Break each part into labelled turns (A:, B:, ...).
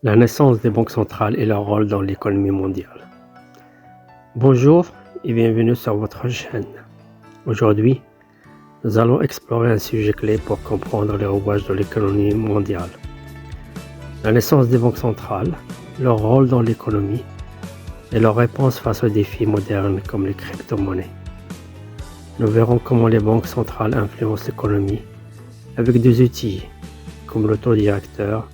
A: La naissance des banques centrales et leur rôle dans l'économie mondiale. Bonjour et bienvenue sur votre chaîne. Aujourd'hui, nous allons explorer un sujet clé pour comprendre les rouages de l'économie mondiale. La naissance des banques centrales, leur rôle dans l'économie et leurs réponses face aux défis modernes comme les crypto-monnaies. Nous verrons comment les banques centrales influencent l'économie avec des outils comme l'autodirecteur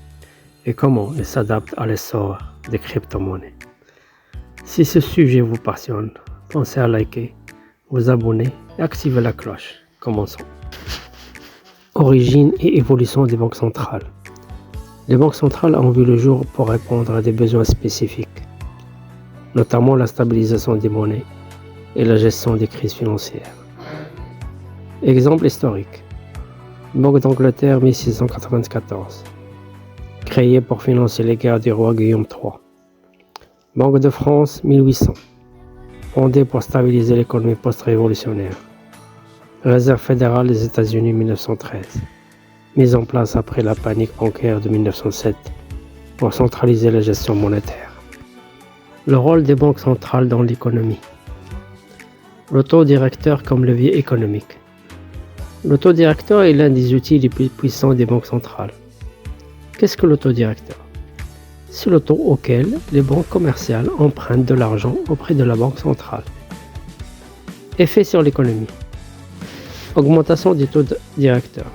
A: et comment ils s'adaptent à l'essor des crypto-monnaies. Si ce sujet vous passionne, pensez à liker, vous abonner et activer la cloche. Commençons. Origine et évolution des banques centrales. Les banques centrales ont vu le jour pour répondre à des besoins spécifiques, notamment la stabilisation des monnaies et la gestion des crises financières. Exemple historique. Banque d'Angleterre 1694. Créée pour financer les guerres du roi Guillaume III. Banque de France 1800. Fondée pour stabiliser l'économie post-révolutionnaire. Réserve fédérale des États-Unis 1913. Mise en place après la panique bancaire de 1907 pour centraliser la gestion monétaire. Le rôle des banques centrales dans l'économie. L'autodirecteur comme levier économique. L'autodirecteur est l'un des outils les plus puissants des banques centrales. Qu'est-ce que l'autodirecteur? C'est l'auto auquel les banques commerciales empruntent de l'argent auprès de la banque centrale. Effet sur l'économie. Augmentation du taux directeur.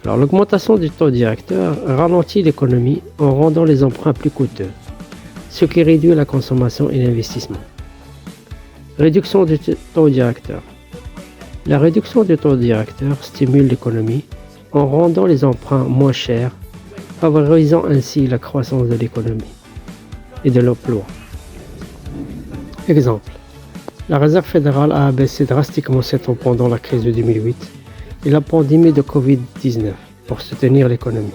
A: Alors l'augmentation du taux directeur ralentit l'économie en rendant les emprunts plus coûteux, ce qui réduit la consommation et l'investissement. Réduction du taux directeur. La réduction du taux directeur stimule l'économie en rendant les emprunts moins chers, favorisant ainsi la croissance de l'économie et de l'emploi. Exemple, la Réserve fédérale a abaissé drastiquement ses taux pendant la crise de 2008 et la pandémie de Covid-19 pour soutenir l'économie.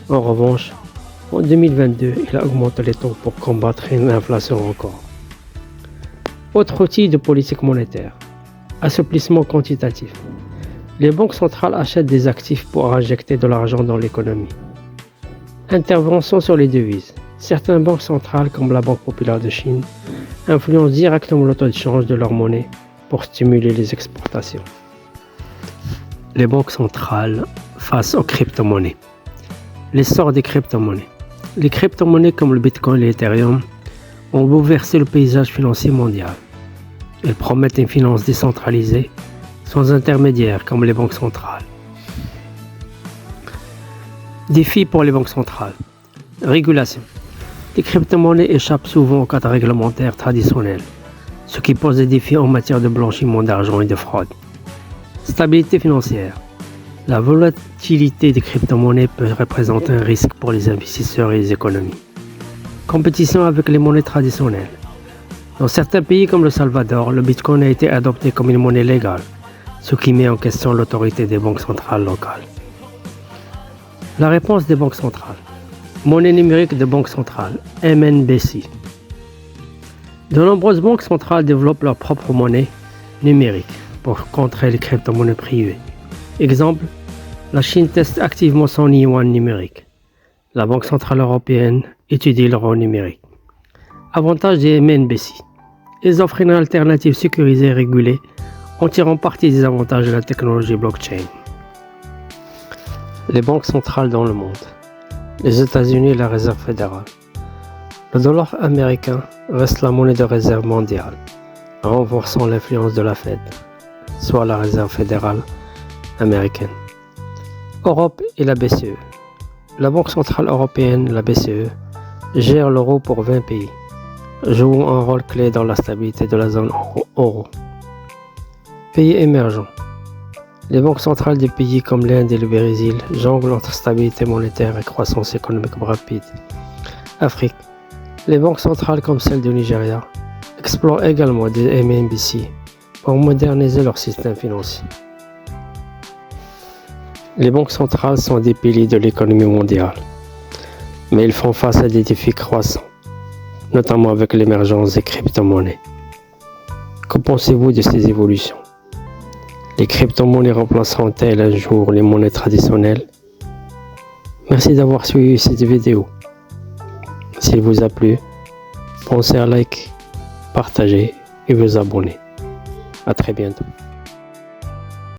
A: En revanche, en 2022, il a augmenté les taux pour combattre une inflation record. Autre outil de politique monétaire, assouplissement quantitatif. Les banques centrales achètent des actifs pour injecter de l'argent dans l'économie. Intervention sur les devises. Certaines banques centrales, comme la Banque populaire de Chine, influencent directement le taux de change de leur monnaie pour stimuler les exportations. Les banques centrales face aux crypto-monnaies. L'essor des crypto-monnaies. Les crypto-monnaies comme le Bitcoin et l'Ethereum ont bouleversé le paysage financier mondial. Elles promettent une finance décentralisée, sans intermédiaires comme les banques centrales. Défis pour les banques centrales. Régulation. Les crypto-monnaies échappent souvent au cadre réglementaire traditionnel, ce qui pose des défis en matière de blanchiment d'argent et de fraude. Stabilité financière. La volatilité des crypto-monnaies peut représenter un risque pour les investisseurs et les économies. Compétition avec les monnaies traditionnelles. Dans certains pays comme le Salvador, le Bitcoin a été adopté comme une monnaie légale, ce qui met en question l'autorité des banques centrales locales. La réponse des banques centrales. Monnaie numérique de banque centrale, MNBC. De nombreuses banques centrales développent leur propre monnaie numérique pour contrer les crypto-monnaies privées. Exemple, la Chine teste activement son yuan numérique. La Banque centrale européenne étudie l'euro numérique. Avantage des MNBC. Ils offrent une alternative sécurisée et régulée en tirant parti des avantages de la technologie blockchain. Les banques centrales dans le monde. Les États-Unis et la Réserve fédérale. Le dollar américain reste la monnaie de réserve mondiale, renforçant l'influence de la Fed, soit la Réserve fédérale américaine. Europe et la BCE. La Banque centrale européenne, la BCE, gère l'euro pour 20 pays, jouant un rôle clé dans la stabilité de la zone euro. Pays émergents. Les banques centrales des pays comme l'Inde et le Brésil jonglent entre stabilité monétaire et croissance économique rapide. Afrique. Les banques centrales comme celle du Nigeria explorent également des MNBC pour moderniser leur système financier. Les banques centrales sont des piliers de l'économie mondiale, mais ils font face à des défis croissants, notamment avec l'émergence des crypto-monnaies. Que pensez-vous de ces évolutions? Les crypto-monnaies remplaceront-elles un jour les monnaies traditionnelles? Merci d'avoir suivi cette vidéo. S'il vous a plu, pensez à like, partager et vous abonner. À très bientôt.